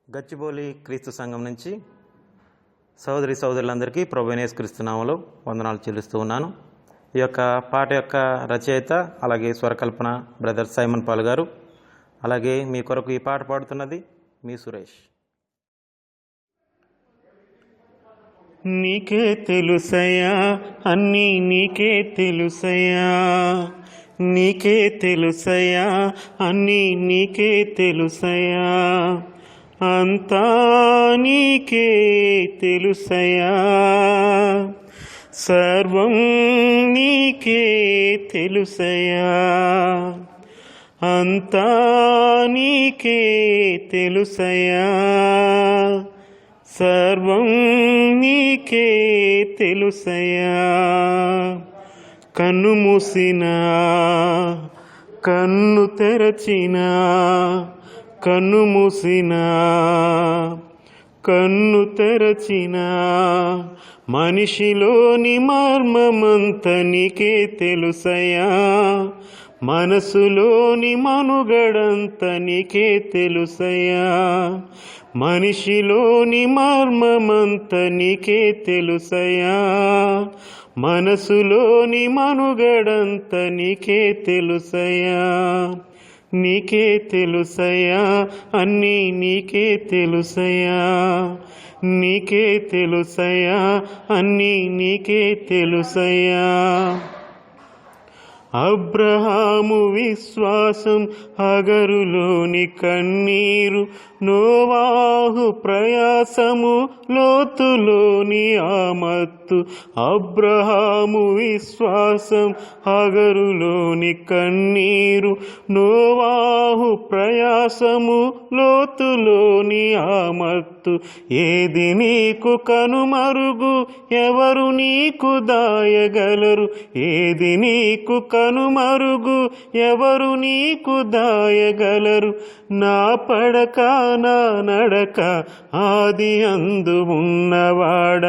గచ్చిబౌలి క్రీస్తు సంఘం నుంచి సోదరులందరికీ ప్రభువైన యేసుక్రీస్తు నామములో వందనాలు చెల్లిస్తూ ఉన్నాను. ఈ యొక్క పాట యొక్క రచయిత అలాగే స్వరకల్పన బ్రదర్ సైమన్ పాల్ గారు. అలాగే మీ కొరకు ఈ పాట పాడుతున్నది మీ సురేష్. నీకే తెలుసయ్యా, అన్నీ నీకే తెలుసయ్యా, నీకే తెలుసయ్యా, అన్నీ నీకే తెలుసయ్యా, అంతా నీకే తెలుసయ్యా, సర్వం నీకే తెలుసయ్యా, అంతా నీకే తెలుసయ్యా, సర్వం నీకే తెలుసయ్యా. కన్ను మూసినా కన్ను తెరచినా, కన్ను మూసినా కన్ను తెరచినా, మనిషిలోని మర్మమంత నీకే తెలుసయ్యా, మనసులోని మనుగడంత నీకే తెలుసయ్యా, మనిషిలోని మర్మమంత నీకే తెలుసయ్యా, మనసులోని మనుగడంత నీకే తెలుసయ్యా, నీకే తెలుసయ్యా, అన్నీ నీకే తెలుసయ్యా, నీకే తెలుసయ్యా, అన్నీ నీకే తెలుసయ్యా. అబ్రహాము విశ్వాసం, హగరులోని కన్నీరు, నోవాహు ప్రయాసము, లోతులోని ఆమత్తు. అబ్రహాము విశ్వాసం, హగరులోని కన్నీరు, నోవాహు ప్రయాసము, లోతులోని ఆమత్తు. ఏది నీకు కనుమరుగు, ఎవరు నీకు దాయగలరు, ఏది నీకు కనుమరుగు, ఎవరు నీకు దాయగలరు. నా పడక నా నడక ఆది అందు ఉన్నవాడ,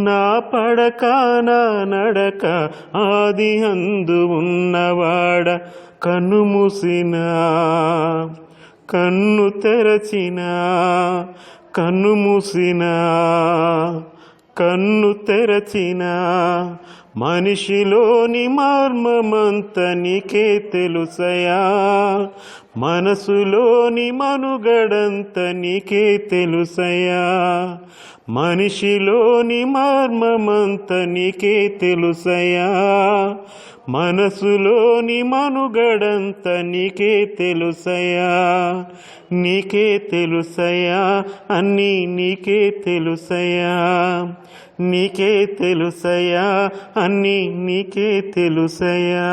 నా పడక నా నడక ఆది అందు ఉన్నవాడ. కన్ను మూసినా కన్ను తెరచినా, కన్ను మూసినా కన్ను తెరచినా, మనిషిలోని మర్మమంత నీకే తెలుసయ్యా, మనసులోని మనుగడంత నీకే తెలుసయ్యా, మనిషిలోని మర్మమంత నీకే తెలుసయ్యా, మనసులోని మనుగడంత నీకే తెలుసయ్యా, నీకే తెలుసయ్యా, అన్నీ నీకే తెలుసయ్యా, నీకే తెలుసయ్యా, అన్నీ నీకే తెలుసయ్యా.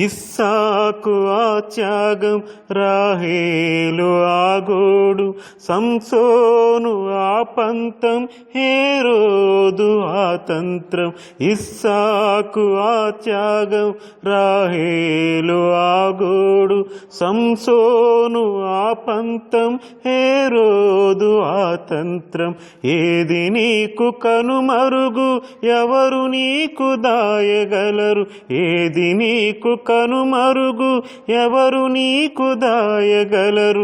ఇస్సాకు ఆ త్యాగం, రాహేలు ఆ గోడు, సంసోను ఆ పంతం, హేరోదు ఆ తంత్రం. ఇస్సాకు ఆ త్యాగం, రాహేలు ఆ గోడు, సంసోను ఆ పంతం, హేరోదు ఆ తంత్రం. ఏది నీకు కనుమరుగు, ఎవరు నీకు దాయగలరు, ఏది నీకు కనుమరుగు, ఎవరు నీకు దాయగలరు.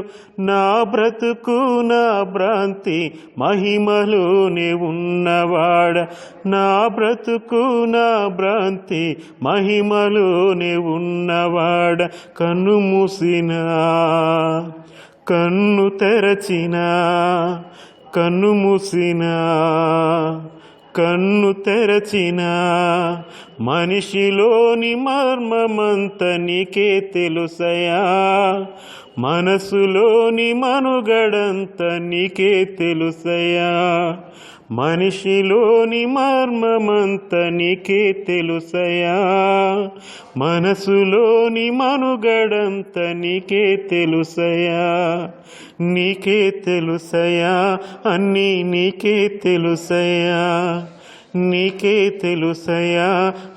నా బ్రతుకు నా భ్రాంతి మహిమలోనే ఉన్నవాడ, నా బ్రతుకు నా భ్రాంతి మహిమలోనే ఉన్నవాడ. కన్ను మూసినా కన్ను తెరచినా, కన్ను మూసినా కన్ను తెరచినా, మనిషిలోని మర్మమంత నీకే తెలుసయ్యా, మనసులోని మనుగడంత నీకే తెలుసయ్యా, మనిషిలోని మర్మమంత నీకే తెలుసయ్యా, మనసులోని మనుగడంత నీకే తెలుసయ్యా, నీకే తెలుసయ్యా, అన్నీ నీకే తెలుసయ్యా, నీకే తెలుసయ్యా,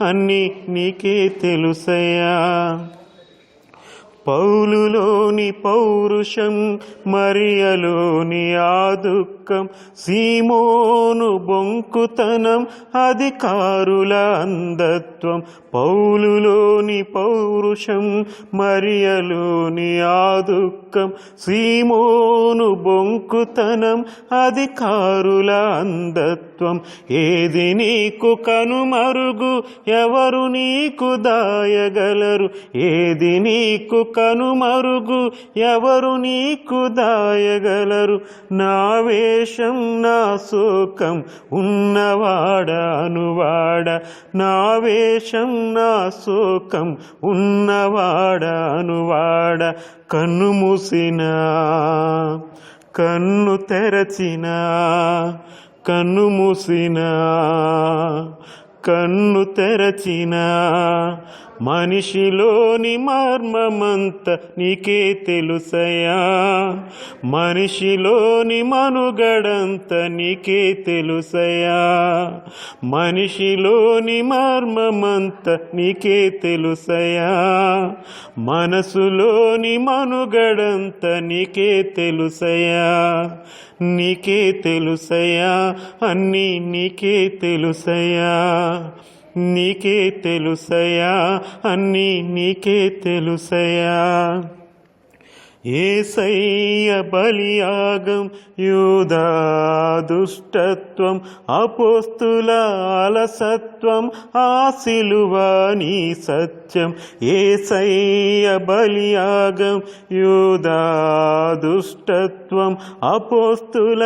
అన్నీ నీకే తెలుసయ్యా. పౌలులోని పౌరుషం, మరియలోని ఆ దుఃఖం, సీమోను బొంకుతనం, అధికారుల అంధత్వం. పౌలులోని పౌరుషం, మరియలోని ఆ దుఃఖం, సీమోను బొంకుతనం, అధికారుల అంధత్వం. ఏది నీకు కనుమరుగు, ఎవరు నీకు దాయగలరు? ఏది నీకు కనుమరుగు, ఎవరు నీకు దాయగలరు? నా వేషం నా శోకం ఉన్నవాడ అనువాడ, నా వేషం నా శోకం ఉన్నవాడ అనువాడ. కన్ను మూసినా కన్ను తెరచినా, కన్ను మూసినా కన్ను తెరచినా, మనిషిలోని మర్మమంత నీకే తెలుసయా. మనిషిలోని మనుగడంత నీకే తెలుసయా. మనిషిలోని మర్మమంత నీకే తెలుసయా. మనసులోని మనుగడంత నీకే తెలుసయా. నీకే తెలుసయా, అన్నీ నీకే తెలుసయా. నీకే తెలుసయా, అన్నీ నీకే తెలుసయా. యేసయ్య బలియాగం, యూదా దుష్టత్వం, అపోస్తుల అలసత్వం, ఆ సిలువ నీ సత్యం. యేసయ్య బలియాగం, యూదా దుష్టత్వం, అపోస్తుల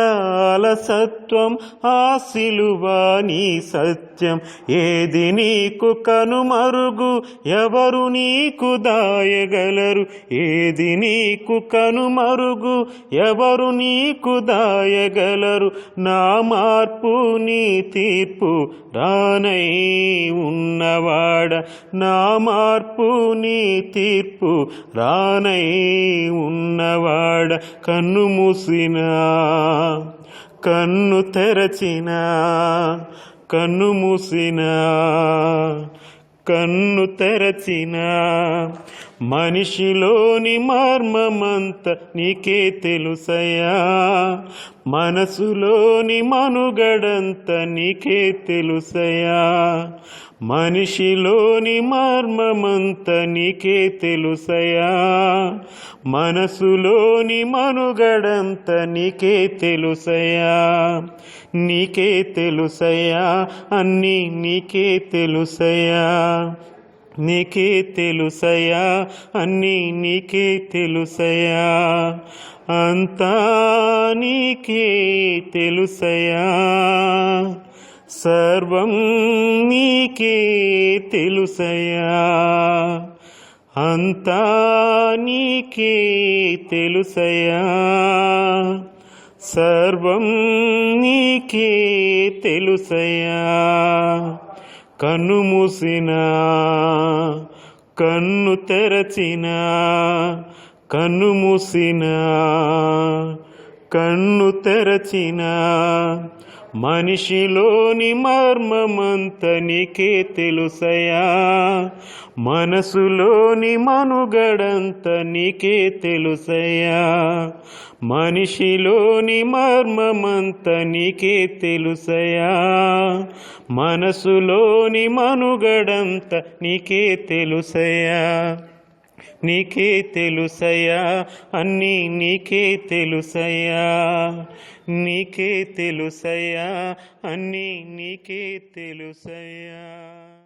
అలసత్వం, ఆ సిలువ నీ సత్యం. ఏది నీకు కనుమరుగు, ఎవరు నీకు దాయగలరు? ఏది నీకు కనుమరుగు, ఎవరు నీకు దాయగలరు? నా మార్పు నీ తీర్పు రానై ఉన్నవాడ, నా మార్పు నీ తీర్పు రానై ఉన్నవాడ. కన్ను మూసినా కన్ను తెరచినా, కన్ను మూసినా కన్ను తెరచినా, మనిషిలోని మర్మమంత నీకే తెలుసయా. మనసులోని మనుగడంత నీకే తెలుసయా. మనిషిలోని మర్మమంత నీకే తెలుసయా. మనసులోని మనుగడంత నీకే తెలుసయా. నీకే తెలుసయా, అన్నీ నీకే తెలుసయా. నీకే తెలుసయా, అన్నీ నీకే తెలుసయా. అంతా నీకే తెలుసయా. సర్వం నీకే తెలుసయా. అంతా నీకే తెలుసయా. సర్వం నీకే తెలుసయా. కన్ను మూసినా కన్ను తెరచినా, కన్ను మూసినా కన్ను తెరచినా, మనిషిలోని మర్మమంత నీకే తెలుసయా. మనసులోని మనుగడంత నీకే తెలుసయా. మనిషిలోని మర్మమంత నీకే తెలుసయా. మనసులోని మనుగడంత నీకే తెలుసయా. నీకే తెలుసయా, అన్నీ నీకే తెలుసయా. నీకే తెలుసయా, అన్నీ నీకే తెలుసయా.